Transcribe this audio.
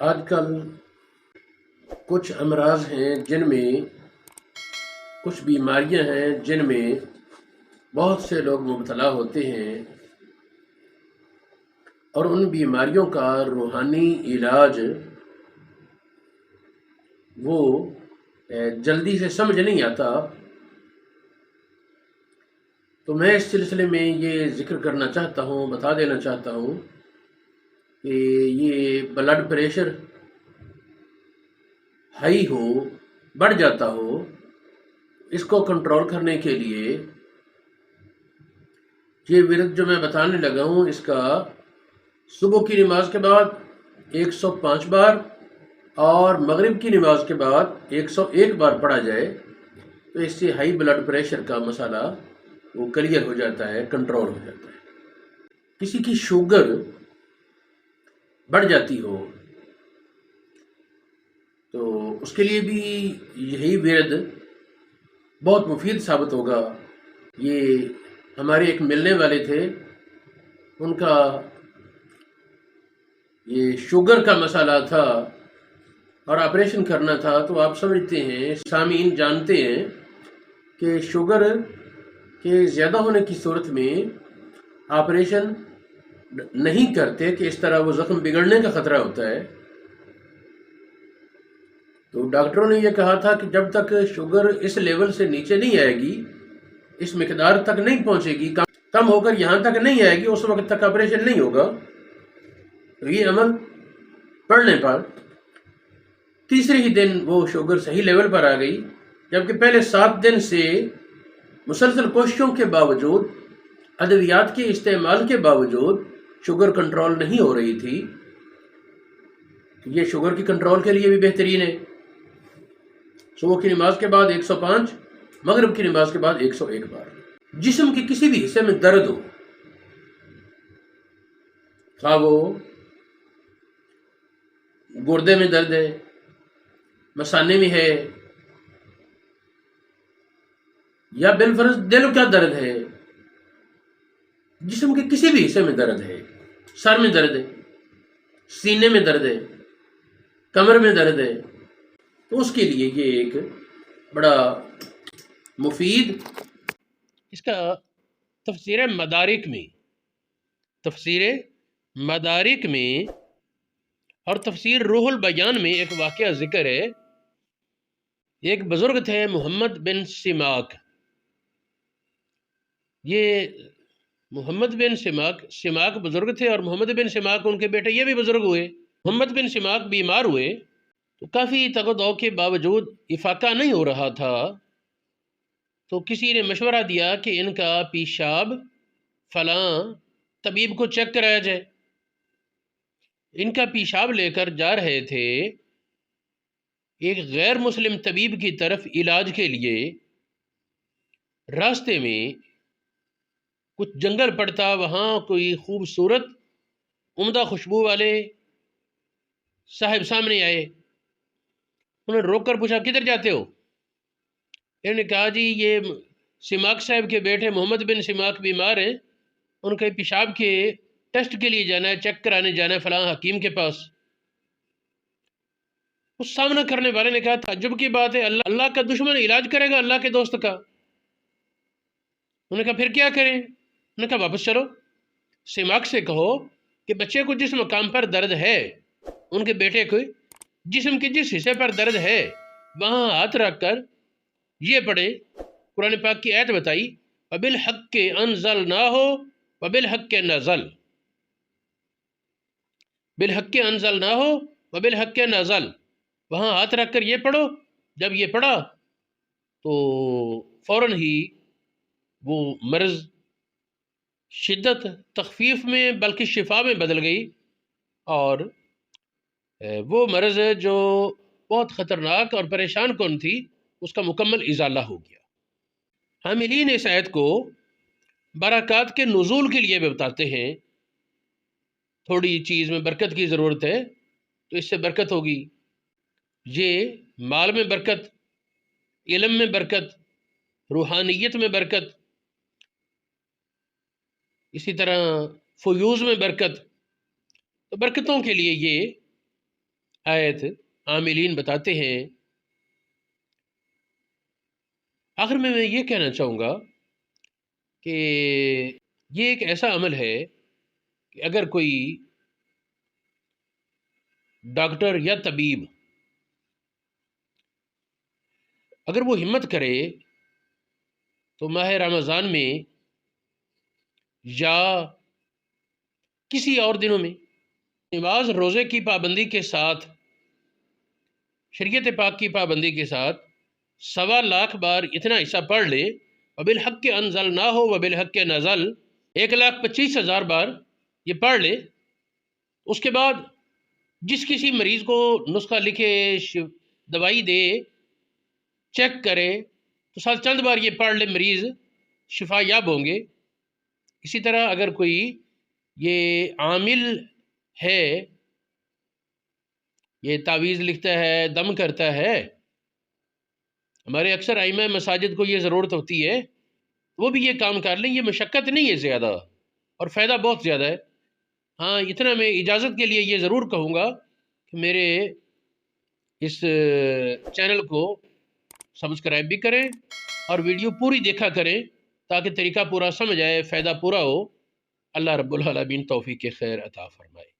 آج کل کچھ امراض ہیں جن میں کچھ بیماریاں ہیں جن میں بہت سے لوگ مبتلا ہوتے ہیں اور ان بیماریوں کا روحانی علاج وہ جلدی سے سمجھ نہیں آتا۔ تو میں اس سلسلے میں یہ ذکر کرنا چاہتا ہوں، بتا دینا چاہتا ہوں کہ یہ بلڈ پریشر ہائی ہو، بڑھ جاتا ہو، اس کو کنٹرول کرنے کے لیے یہ ورد جو میں بتانے لگا ہوں، اس کا صبح کی نماز کے بعد 105 بار اور مغرب کی نماز کے بعد 101 بار پڑھا جائے تو اس سے ہائی بلڈ پریشر کا مسئلہ وہ کلیئر ہو جاتا ہے، کنٹرول ہو جاتا ہے۔ کسی کی شوگر بڑھ جاتی ہو تو اس کے لیے بھی یہی ورد بہت مفید ثابت ہوگا۔ یہ ہمارے ایک ملنے والے تھے، ان کا یہ شوگر کا مسئلہ تھا اور آپریشن کرنا تھا، تو آپ سمجھتے ہیں، سامعین جانتے ہیں کہ شوگر کے زیادہ ہونے کی صورت میں آپریشن نہیں کرتے کہ اس طرح وہ زخم بگڑنے کا خطرہ ہوتا ہے۔ تو ڈاکٹروں نے یہ کہا تھا کہ جب تک شوگر اس لیول سے نیچے نہیں آئے گی، اس مقدار تک نہیں پہنچے گی، کم ہو کر یہاں تک نہیں آئے گی، اس وقت تک آپریشن نہیں ہوگا۔ تو یہ عمل پڑھنے پر تیسرے ہی دن وہ شوگر صحیح لیول پر آ گئی، جبکہ پہلے 7 دن سے مسلسل کوششوں کے باوجود، ادویات کے استعمال کے باوجود شوگر کنٹرول نہیں ہو رہی تھی۔ یہ شوگر کی کنٹرول کے لیے بھی بہترین ہے۔ صبح کی نماز کے بعد 105، مغرب کی نماز کے بعد 101 بار۔ جسم کے کسی بھی حصے میں درد ہو، خواہ وہ گردے میں درد ہے، مثانے میں ہے، یا بالفرض دل کا درد ہے، جسم کے کسی بھی حصے میں درد ہے، سر میں درد ہے، سینے میں درد ہے، کمر میں درد ہے، تو اس کے لیے یہ ایک بڑا مفید، اس کا تفسیر مدارک میں اور تفسیر روح البیان میں ایک واقعہ ذکر ہے۔ ایک بزرگ تھے محمد بن سماک۔ یہ محمد بن سماک بزرگ تھے، اور محمد بن سماک ان کے بیٹے یہ بھی بزرگ ہوئے۔ محمد بن سماک بیمار ہوئے تو کافی تگدو کے باوجود افاقہ نہیں ہو رہا تھا، تو کسی نے مشورہ دیا کہ ان کا پیشاب فلاں طبیب کو چیک کرایا جائے۔ ان کا پیشاب لے کر جا رہے تھے ایک غیر مسلم طبیب کی طرف علاج کے لیے۔ راستے میں کچھ جنگل پڑتا، وہاں کوئی خوبصورت عمدہ خوشبو والے صاحب سامنے آئے۔ انہوں نے روک کر پوچھا، کدھر جاتے ہو؟ انہوں نے کہا، جی یہ سماک صاحب کے بیٹے محمد بن سماک بیمار ہیں، ان کے پیشاب کے ٹیسٹ کے لیے جانا ہے، چیک کرانے جانا ہے فلاں حکیم کے پاس۔ اس سامنا کرنے والے نے کہا، تعجب کی بات ہے، اللہ کا دشمن علاج کرے گا اللہ کے دوست کا؟ انہوں نے کہا پھر کیا کریں؟ انہوں نے کہا واپس چلو، سماک سے کہو کہ بچے کو جس مقام پر درد ہے، ان کے بیٹے کو جسم کے جس حصے پر درد ہے، وہاں ہاتھ رکھ کر یہ پڑھیں۔ قرآن پاک کی آیت بتائی، وَبِالْحَقِّ أَنزَلْنَاهُ وَبِالْحَقِّ نَزَلَ، بالحق انزلناہ وبالحق نزل، وہاں ہاتھ رکھ کر یہ پڑھو۔ جب یہ پڑھا تو فوراً ہی وہ مرض شدت تخفیف میں بلکہ شفا میں بدل گئی، اور وہ مرض جو بہت خطرناک اور پریشان کن تھی، اس کا مکمل ازالہ ہو گیا۔ حاملین اس آیت کو برکات کے نزول کے لیے بھی بتاتے ہیں۔ تھوڑی چیز میں برکت کی ضرورت ہے تو اس سے برکت ہوگی۔ یہ مال میں برکت، علم میں برکت، روحانیت میں برکت، اسی طرح فیوز میں برکت، تو برکتوں کے لیے یہ آیت عاملین بتاتے ہیں۔ آخر میں یہ کہنا چاہوں گا کہ یہ ایک ایسا عمل ہے کہ اگر کوئی ڈاکٹر یا طبیب اگر وہ ہمت کرے تو ماہ رمضان میں یا کسی اور دنوں میں نماز روزے کی پابندی کے ساتھ، شریعت پاک کی پابندی کے ساتھ 1.25 بار اتنا حصہ پڑھ لے، وبالحق انزل نہ ہو وبالحق نزل، 1,25,000 بار یہ پڑھ لے، اس کے بعد جس کسی مریض کو نسخہ لکھے، دوائی دے، چیک کرے، تو ساتھ چند بار یہ پڑھ لے، مریض شفا یاب ہوں گے۔ اسی طرح اگر کوئی یہ عامل ہے، یہ تعویذ لکھتا ہے، دم کرتا ہے، ہمارے اکثر ائمہ مساجد کو یہ ضرورت ہوتی ہے، وہ بھی یہ کام کر لیں، یہ مشقت نہیں ہے زیادہ اور فائدہ بہت زیادہ ہے۔ ہاں اتنا میں اجازت کے لیے یہ ضرور کہوں گا کہ میرے اس چینل کو سبسکرائب بھی کریں اور ویڈیو پوری دیکھا کریں تاکہ طریقہ پورا سمجھ آئے، فائدہ پورا ہو۔ اللہ رب العالمین توفیق خیر عطا فرمائے۔